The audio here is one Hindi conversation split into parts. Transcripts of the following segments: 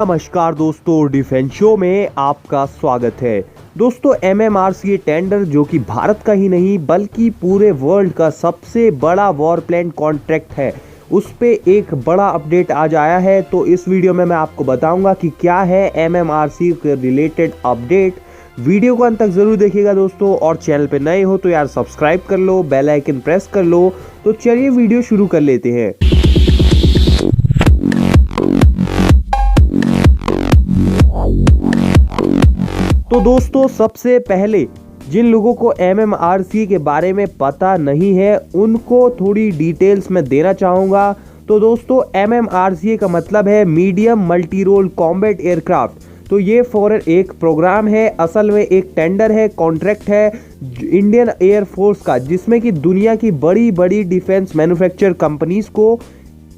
नमस्कार दोस्तों, डिफेंस शो में आपका स्वागत है। दोस्तों, एमएमआरसीए टेंडर जो कि भारत का ही नहीं बल्कि पूरे वर्ल्ड का सबसे बड़ा वॉर प्लान कॉन्ट्रैक्ट है, उस पे एक बड़ा अपडेट आज आया है। तो इस वीडियो में मैं आपको बताऊंगा कि क्या है एमएमआरसीए के रिलेटेड अपडेट। वीडियो को अंत तक जरूर देखिएगा दोस्तों, और चैनल पे नए हो तो यार सब्सक्राइब कर लो, बेल आइकन प्रेस कर लो। तो चलिए वीडियो शुरू कर लेते हैं। तो दोस्तों, सबसे पहले जिन लोगों को एमएमआरसीए के बारे में पता नहीं है उनको थोड़ी डिटेल्स में देना चाहूँगा। तो दोस्तों, एमएमआरसीए का मतलब है medium multi role combat aircraft. तो ये फॉर एक प्रोग्राम है, असल में एक टेंडर है, कॉन्ट्रैक्ट है इंडियन एयरफोर्स का, जिसमें कि दुनिया की बड़ी बड़ी डिफेंस मैन्युफैक्चर कंपनीज को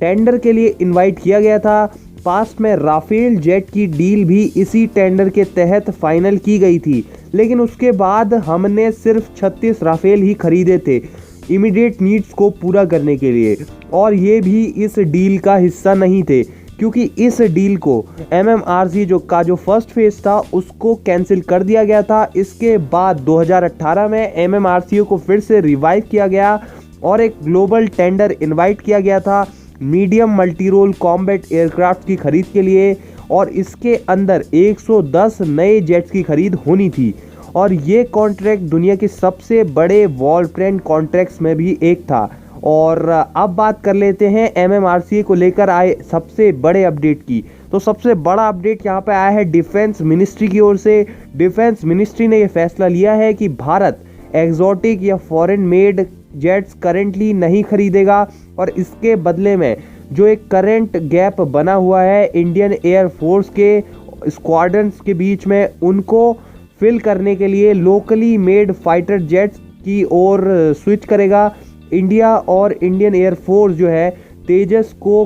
टेंडर के लिए इनवाइट किया गया था। पास्ट में राफेल जेट की डील भी इसी टेंडर के तहत फाइनल की गई थी, लेकिन उसके बाद हमने सिर्फ 36 राफेल ही खरीदे थे इमीडिएट नीड्स को पूरा करने के लिए, और ये भी इस डील का हिस्सा नहीं थे, क्योंकि इस डील को एमएमआरसीए जो फर्स्ट फेज था उसको कैंसिल कर दिया गया था। इसके बाद 2018 में एमएमआरसीए को फिर से रिवाइव किया गया और एक ग्लोबल टेंडर इनवाइट किया गया था medium multi role combat aircraft की खरीद के लिए, और इसके अंदर 110 नए जेट्स की खरीद होनी थी। और ये कॉन्ट्रैक्ट दुनिया के सबसे बड़े वॉर प्लान कॉन्ट्रैक्ट्स में भी एक था। और अब बात कर लेते हैं एमएमआरसीए को लेकर आए सबसे बड़े अपडेट की। तो सबसे बड़ा अपडेट यहाँ पे आया है डिफेंस मिनिस्ट्री की ओर से। डिफेंस मिनिस्ट्री ने यह फैसला लिया है कि भारत एग्जॉटिक या फॉरेन मेड जेट्स करेंटली नहीं खरीदेगा, और इसके बदले में जो एक करंट गैप बना हुआ है इंडियन एयर फोर्स के स्क्वाड्रंस के बीच में, उनको फिल करने के लिए लोकली मेड फाइटर जेट्स की ओर स्विच करेगा। इंडिया और इंडियन एयर फोर्स जो है तेजस को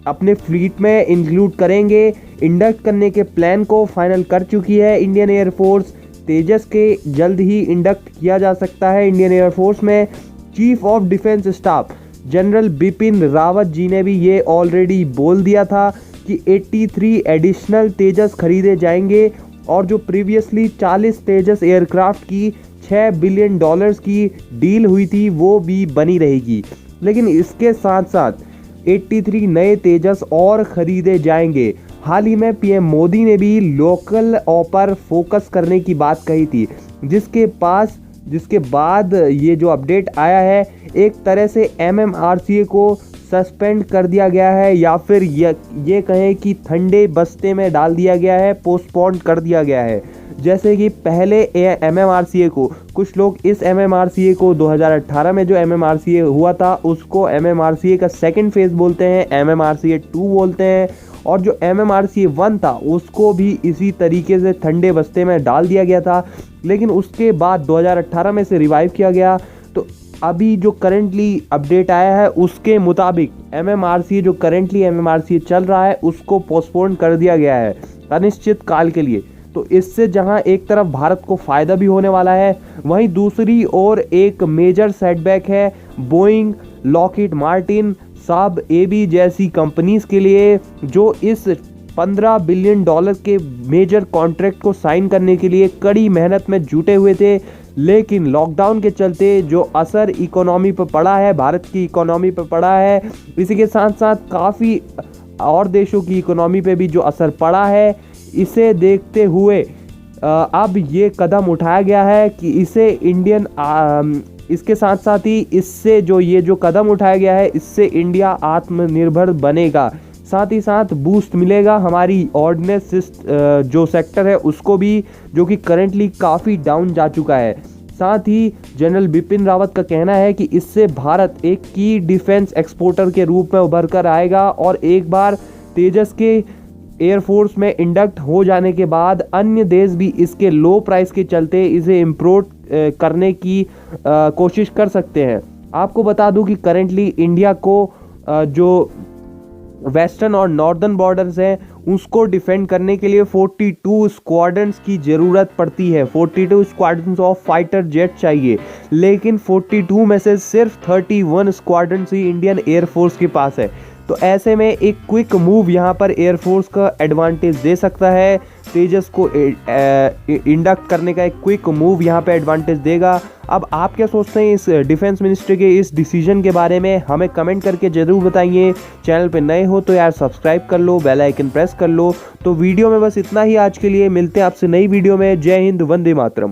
अपने फ्लीट में इंक्लूड करेंगे। इंडक्ट करने के प्लान को फाइनल कर चुकी है इंडियन एयर फोर्स। तेजस के जल्द ही इंडक्ट किया जा सकता है इंडियन एयरफोर्स में। Chief of defence staff general Bipin Rawat ji ने भी ये ऑलरेडी बोल दिया था कि 83 एडिशनल तेजस खरीदे जाएंगे, और जो प्रीवियसली 40 तेजस एयरक्राफ्ट की $6 बिलियन की डील हुई थी वो भी बनी रहेगी। लेकिन इसके साथ साथ 83 नए तेजस और खरीदे जाएंगे। हाल ही में पीएम मोदी ने भी लोकल पर फोकस करने की बात कही थी, जिसके बाद ये जो अपडेट आया है, एक तरह से एमएमआरसीए को सस्पेंड कर दिया गया है, या फिर ये कहें कि ठंडे बस्ते में डाल दिया गया है, पोस्टपोन कर दिया गया है। जैसे कि पहले एमएमआरसीए को कुछ लोग इस एमएमआरसीए को 2018 में जो एमएमआरसीए हुआ था उसको एमएमआरसीए का सेकंड फेज बोलते हैं, एमएमआरसीए 2 बोलते हैं, और जो एमएमआरसीए 1 था उसको भी इसी तरीके से ठंडे बस्ते में डाल दिया गया था, लेकिन उसके बाद 2018 में से रिवाइव किया गया। तो अभी जो करंटली अपडेट आया है उसके मुताबिक एमएमआरसीए जो करंटली एमएमआरसीए चल रहा है उसको पोस्टपोन कर दिया गया है अनिश्चित काल के लिए। तो इससे जहां एक तरफ भारत को फायदा भी होने वाला है, वहीं दूसरी ओर एक मेजर सेटबैक है बोइंग, लॉकहीड मार्टिन, साब एबी जैसी कंपनीज के लिए, जो इस $15 बिलियन के मेजर कॉन्ट्रैक्ट को साइन करने के लिए कड़ी मेहनत में जुटे हुए थे। लेकिन लॉकडाउन के चलते जो असर इकोनॉमी पर पड़ा है, भारत की इकोनॉमी पर पड़ा है, इसी के साथ साथ काफ़ी और देशों की इकोनॉमी पे भी जो असर पड़ा है, इसे देखते हुए अब ये कदम उठाया गया है कि इसके साथ साथ ही इससे ये जो कदम उठाया गया है इससे इंडिया आत्मनिर्भर बनेगा। साथ ही साथ बूस्ट मिलेगा हमारी ऑर्डिनेंस जो सेक्टर है उसको भी, जो कि करंटली काफ़ी डाउन जा चुका है। साथ ही जनरल बिपिन रावत का कहना है कि इससे भारत एक की डिफेंस एक्सपोर्टर के रूप में उभर कर आएगा, और एक बार तेजस के एयरफोर्स में इंडक्ट हो जाने के बाद अन्य देश भी इसके लो प्राइस के चलते इसे इम्पोर्ट करने की कोशिश कर सकते हैं। आपको बता दूं कि करेंटली इंडिया को जो वेस्टर्न और नॉर्दर्न बॉर्डर्स हैं उसको डिफेंड करने के लिए 42 स्क्वाड्रंस की ज़रूरत पड़ती है। 42 स्क्वाड्रंस ऑफ फाइटर जेट चाहिए, लेकिन 42 में से सिर्फ 31 स्क्वाड्रंस ही इंडियन एयरफोर्स के पास है। तो ऐसे में एक क्विक मूव यहाँ पर एयरफोर्स का एडवांटेज दे सकता है। तेजस को इंडक्ट करने का एक क्विक मूव यहाँ पे एडवांटेज देगा। अब आप क्या सोचते हैं इस डिफेंस मिनिस्ट्री के इस डिसीजन के बारे में, हमें कमेंट करके ज़रूर बताइए। चैनल पे नए हो तो यार सब्सक्राइब कर लो, बेल आइकन प्रेस कर लो। तो वीडियो में बस इतना ही आज के लिए, मिलते हैं आपसे नई वीडियो में। जय हिंद, वंदे मातरम।